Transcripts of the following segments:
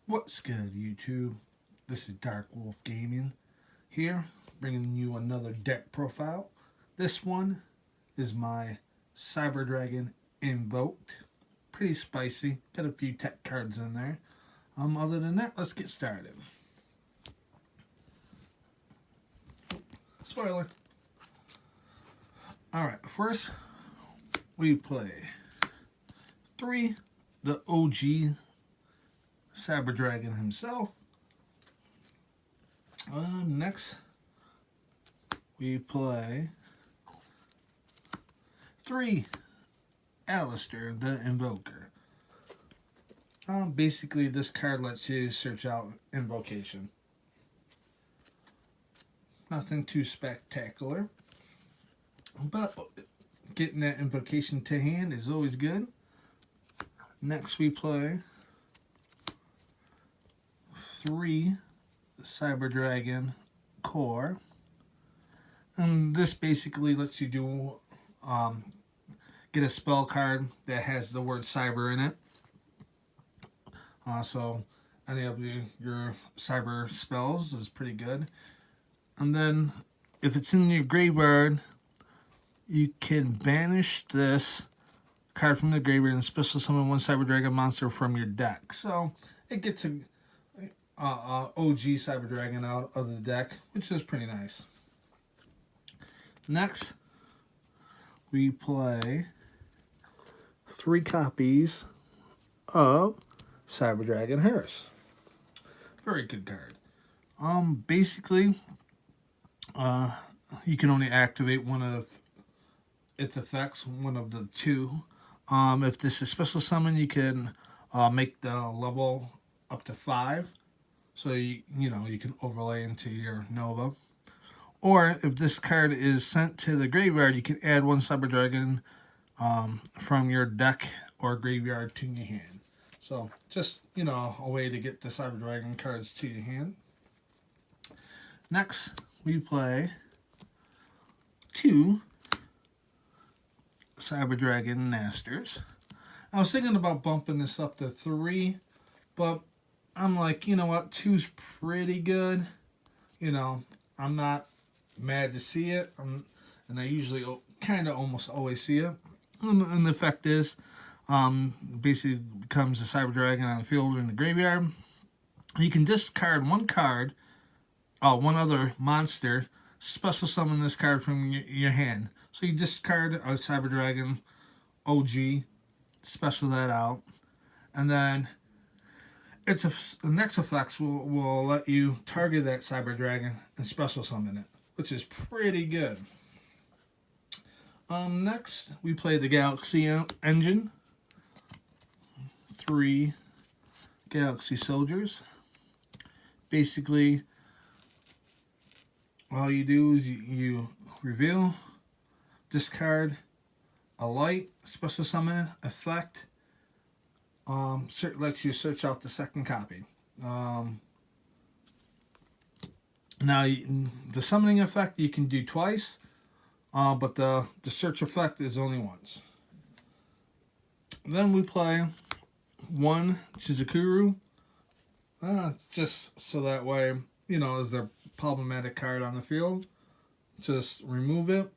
What's good, YouTube? This is Dark Wolf Gaming here, bringing you another deck profile. This one is my Cyber Dragon Invoked. Pretty spicy. Got a few tech cards in there. Other than that, let's get started. Spoiler. Alright, first we play 3, the OG Cyber Dragon himself. Next, we play 3, Alistair the Invoker. Basically, this card lets you search out invocation. Nothing too spectacular, but getting that invocation to hand is always good. Next, we play 3 Cyber Dragon Core. And this basically lets you do get a spell card that has the word cyber in it. So any of your cyber spells is pretty good. And then if it's in your graveyard, you can banish this card from the graveyard and special summon 1 Cyber Dragon monster from your deck. So it gets a OG Cyber Dragon out of the deck, which is pretty nice. Next, we play 3 copies of Cyber Dragon Harris. Very good card. Basically, you can only activate one of its effects, one of the 2. If this is special summon, you can make the level up to 5. So you can overlay into your Nova. Or if this card is sent to the graveyard, you can add 1 Cyber Dragon from your deck or graveyard to your hand. So just, a way to get the Cyber Dragon cards to your hand. Next, we play 2 Cyber Dragon Masters. I was thinking about bumping this up to 3, but I'm like, you know what, 2's pretty good. I'm not mad to see it. And I usually kind of almost always see it. And the effect is, basically becomes a Cyber Dragon on the field or in the graveyard. You can discard one other monster, special summon this card from your hand. So you discard a Cyber Dragon OG, special that out, and then the next effects will let you target that Cyber Dragon and special summon it, which is pretty good. Next, we play the Galaxy Engine. 3 Galaxy Soldiers. Basically, all you do is you reveal, discard a light, special summon effect. Lets you search out the second copy. Now, the summoning effect you can do twice, but the search effect is only once. Then we play 1 Chizukuru, just so that way, as a problematic card on the field, just remove it.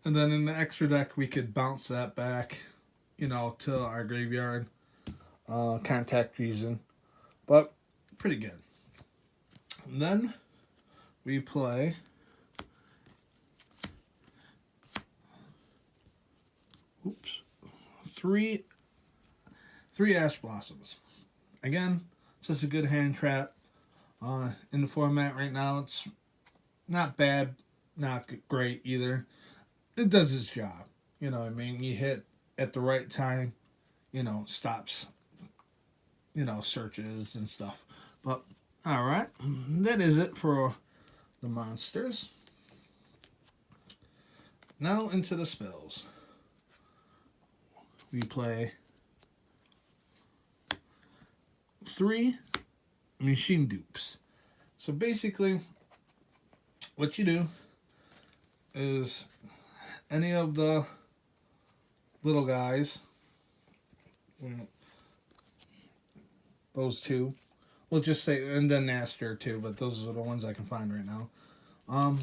And then in the extra deck, we could bounce that back, to our graveyard. Contact reason, but pretty good. And then we play 3 Ash Blossoms. Again, just a good hand trap. In the format right now, it's not bad, not great either. It does its job. You hit at the right time, stops searches and stuff. But alright, that is it for the monsters. Now into the spells. We play 3 machine dupes. So basically, what you do is any of the little guys, those 2, we'll just say, and then Naster too, but those are the ones I can find right now.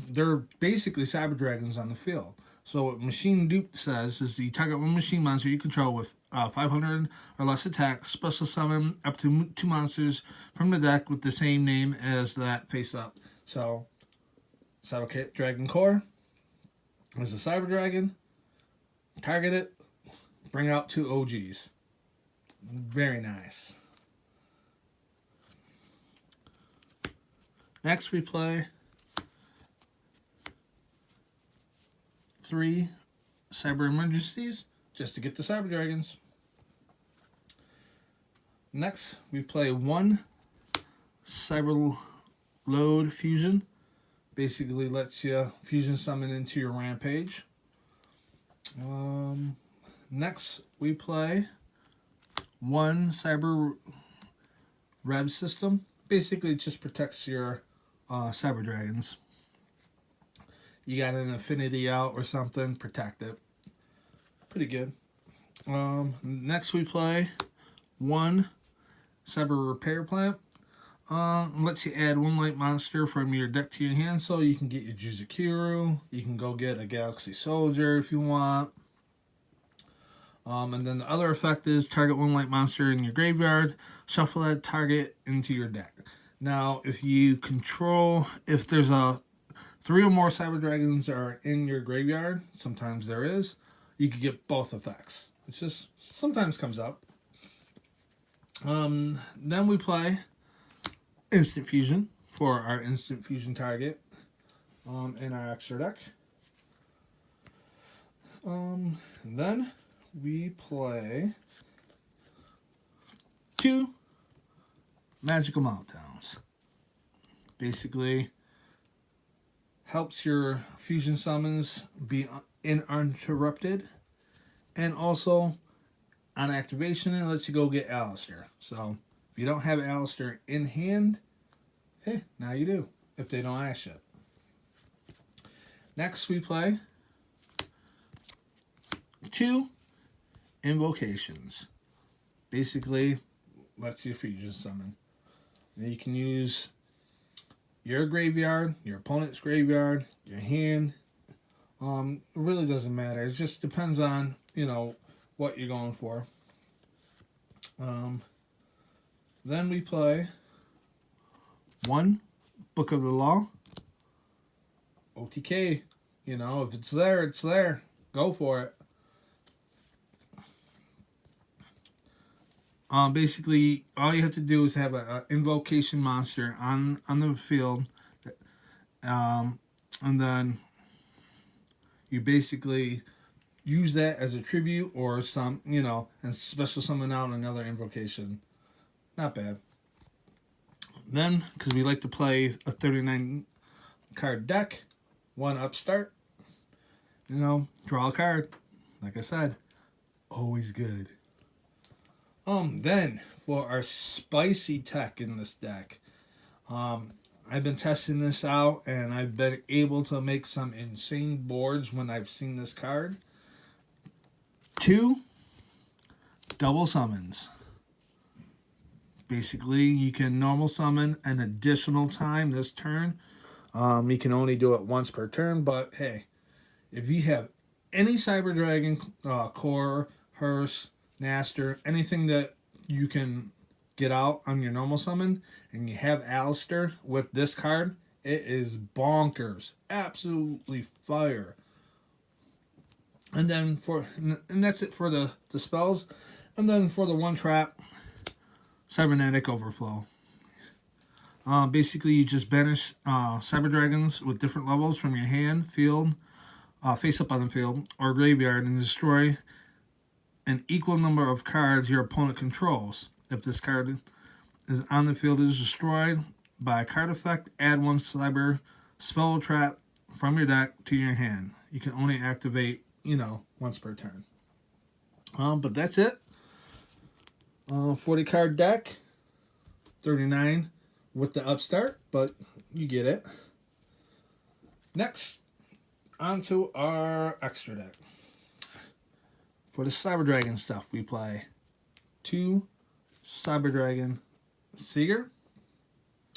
They're basically cyber dragons on the field. So what Machine Dupe says is you target one machine monster you control with 500 or less attack, special summon up to 2 monsters from the deck with the same name as that face up. So Cyber Dragon Core is a cyber dragon. Target it, bring out 2 OGs. Very nice. Next we play 3 Cyber Emergencies just to get the Cyber Dragons. Next, we play 1 Cyber Load Fusion. Basically lets you fusion summon into your Rampage. Next, we play 1 Cyber Rev System. Basically, it just protects your Cyber Dragons. You got an affinity out or something, protect it. Pretty good. Next we play 1 Cyber Repair Plant. Lets you add 1 light monster from your deck to your hand, so you can get your Juzakiru. You can go get a Galaxy Soldier if you want. And then the other effect is target 1 light monster in your graveyard, shuffle that target into your deck. Now, if you control, if there's 3 or more Cyber Dragons are in your graveyard, sometimes there is, you could get both effects, which just sometimes comes up. Then we play Instant Fusion for our Instant Fusion target in our extra deck. Then we play 2 Magical Meltdowns. Basically, helps your fusion summons be uninterrupted, and also on activation it lets you go get Alistair. So if you don't have Alistair in hand, hey, now you do, if they don't ask you. Next we play 2 Invocations. Basically lets you fusion summon. And you can use your graveyard, your opponent's graveyard, your hand. It really doesn't matter. It just depends on, what you're going for. Then we play 1 Book of the Law. OTK. If it's there, it's there. Go for it. Basically, all you have to do is have an invocation monster on the field, and then you basically use that as a tribute or some, and special summon out another invocation. Not bad. Then, because we like to play a 39 card deck, 1 Upstart, draw a card. Like I said, always good. Then for our spicy tech in this deck, I've been testing this out and I've been able to make some insane boards when I've seen this card. 2 double summons. Basically, you can normal summon an additional time this turn. You can only do it once per turn, but hey, if you have any Cyber Dragon, Core, Hearse, Naster, anything that you can get out on your normal summon, and you have Alistair with this card, it is bonkers. Absolutely fire. And then and that's it for the spells. And then for the 1 trap, Cybernetic Overflow. Basically, you just banish Cyber Dragons with different levels from your hand, field, face up on the field, or graveyard, and destroy an equal number of cards your opponent controls. If this card is on the field is destroyed by a card effect, add 1 cyber spell trap from your deck to your hand. You can only activate, once per turn. But that's it. 40 card deck, 39 with the Upstart, but you get it. Next, onto our extra deck. For the Cyber Dragon stuff, we play 2 Cyber Dragon Seeger.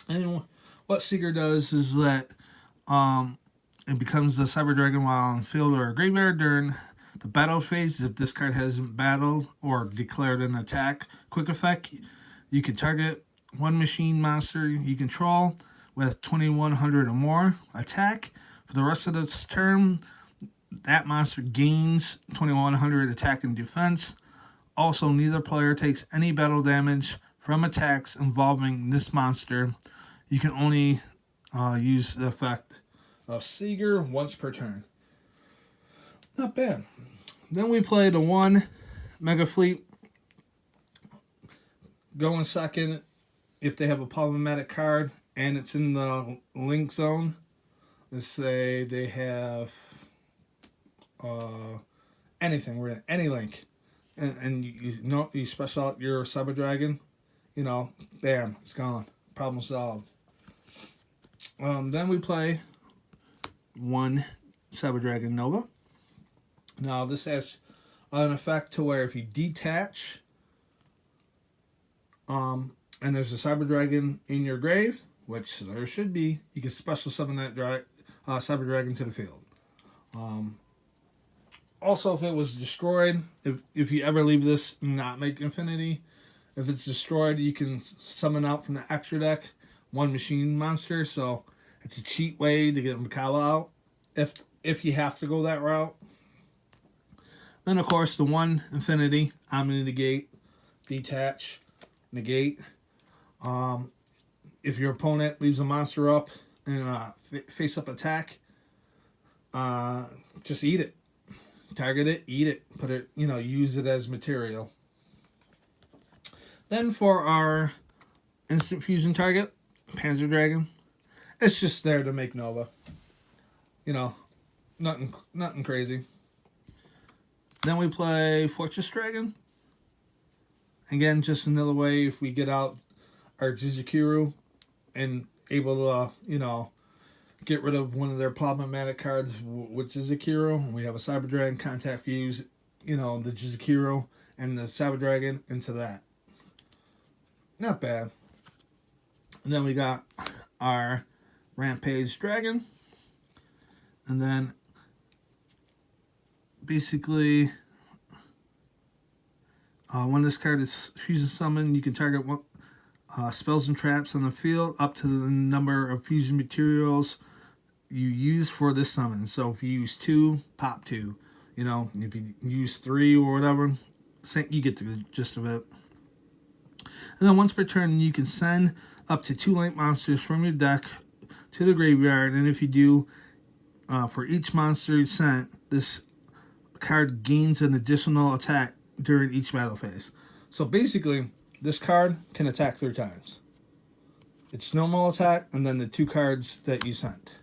And what Seeker does is that it becomes the Cyber Dragon while on field or graveyard during the battle phase. If this card hasn't battled or declared an attack, quick effect, you can target one machine monster you control with 2100 or more attack. For the rest of this turn, that monster gains 2100 attack and defense. Also, neither player takes any battle damage from attacks involving this monster. You can only use the effect of Seeger once per turn. Not bad. Then we play the one Mega Fleet. Go in second if they have a problematic card and it's in the link zone. Let's say they have anything, any link, and you special out your Cyber Dragon, bam, it's gone. Problem solved. Then we play one Cyber Dragon Nova. Now this has an effect to where if you detach, and there's a Cyber Dragon in your grave, which there should be, you can special summon that Cyber Dragon to the field. Also, if it was destroyed, if you ever leave this and not make Infinity, if it's destroyed, you can summon out from the extra deck one machine monster. So it's a cheat way to get Mikala out if you have to go that route. Then, of course, the one Infinity, Omni Negate, Detach, Negate. If your opponent leaves a monster up and face-up attack, just eat it. Target it, eat it, put it, use it as material. Then for our instant fusion target, Panzer Dragon, it's just there to make Nova. Nothing crazy. Then we play Fortress Dragon. Again, just another way if we get out our Jizukiru and able to, get rid of one of their problematic cards, which is Jizukiru, and we have a Cyber Dragon, contact fuse, the Jizukiru and the Cyber Dragon into that. Not bad. And then we got our Rampage Dragon. And then basically when this card is fusion summoned, you can target one, spells and traps on the field up to the number of fusion materials you use for this summon. So if you use 2, pop 2. If you use 3 or whatever, you get the gist of it. And then once per turn, you can send up to 2 light monsters from your deck to the graveyard. And if you do, for each monster sent, this card gains an additional attack during each battle phase. So basically, this card can attack 3 times. It's normal attack, and then the 2 cards that you sent.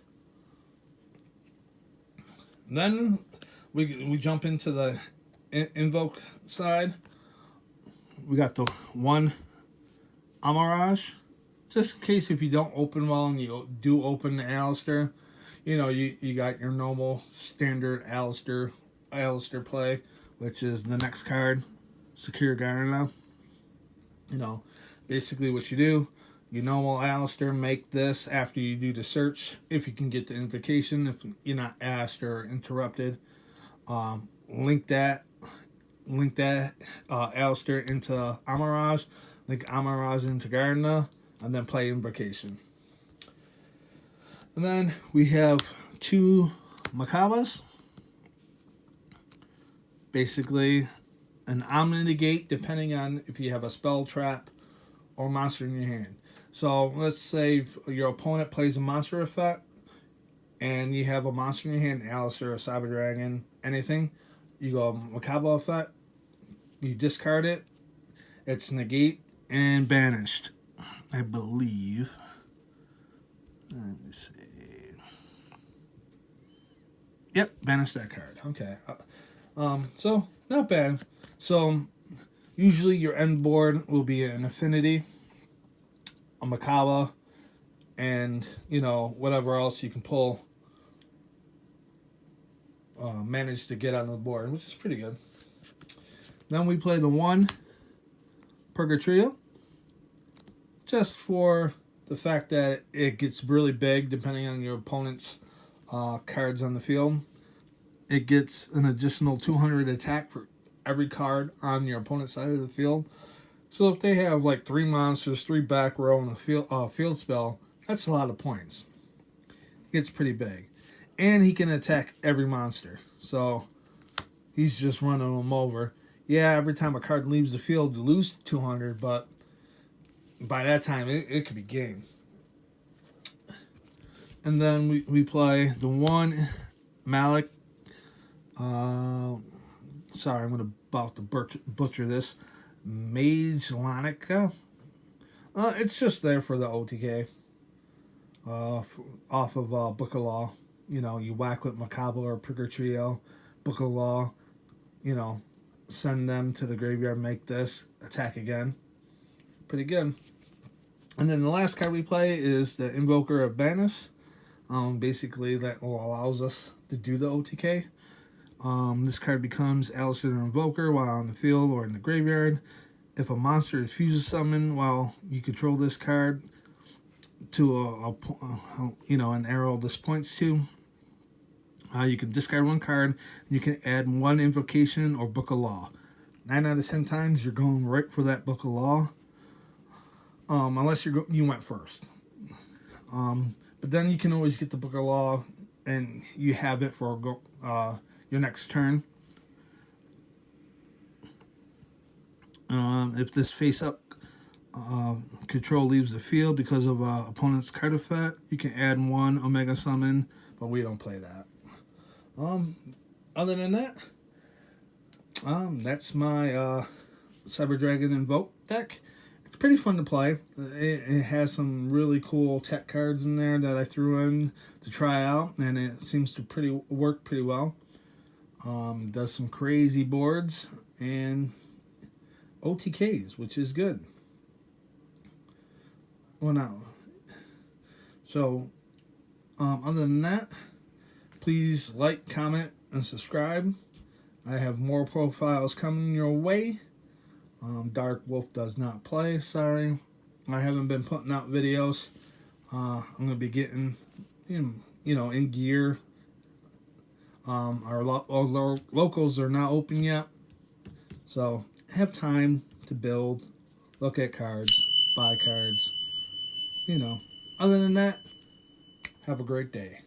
Then we jump into the invoke side. We got the one Amaraj. Just in case if you don't open well and you do open the Alistair, you got your normal standard Alistair play, which is the next card, Secure Garena. Basically what you do, you normal Alistair, make this after you do the search, if you can get the invocation, if you're not asked or interrupted. Link that Alistair into Amaraj, link Amaraj into Garena, and then play invocation. And then we have 2 Makabas. Basically, an Omni Negate, depending on if you have a spell, trap, or monster in your hand. So let's say if your opponent plays a monster effect, and you have a monster in your hand, Alistair or Cyber Dragon, anything, you go Makaba effect, you discard it, it's negate and banished, I believe. Let me see. Yep, banish that card. Okay. So not bad. So usually your end board will be an Affinity, a Makaba, and whatever else you can pull. Manage to get on the board, which is pretty good. Then we play the one Purgatrio, just for the fact that it gets really big depending on your opponent's cards on the field. It gets an additional 200 attack for every card on your opponent's side of the field. So if they have like 3 monsters, 3 back row, and a field spell, that's a lot of points. It gets pretty big. And he can attack every monster. So he's just running them over. Yeah, every time a card leaves the field, you lose 200, but by that time, it could be game. And then we play the one Malik. Sorry, I'm about to butcher this. Mage Lanica. It's just there for the OTK. Off of Book of Law. You know, you whack with Macabre or Prigger Trio. Book of Law. You know, send them to the graveyard, make this, attack again. Pretty good. And then the last card we play is the Invoker of Banis. Basically, that allows us to do the OTK. This card becomes Alistair the Invoker while on the field or in the graveyard. If a monster refuses summon while you control this card to an arrow this points to, you can discard 1 card and you can add 1 invocation or Book of Law. 9 out of 10 times you're going right for that Book of Law, unless you went first. But then you can always get the Book of Law and you have it for your next turn. If this face-up control leaves the field because of opponent's card effect, you can add 1 Omega Summon, but we don't play that. Other than that, that's my Cyber Dragon Invoke deck. It's pretty fun to play. It has some really cool tech cards in there that I threw in to try out, and it seems to work pretty well. Does some crazy boards and OTKs, which is good. Well, now, so other than that, please like, comment, and subscribe. I have more profiles coming your way. Dark Wolf does not play. Sorry, I haven't been putting out videos. I'm gonna be getting, in gear. Our locals are not open yet, so have time to build, look at cards, buy cards. Other than that, have a great day.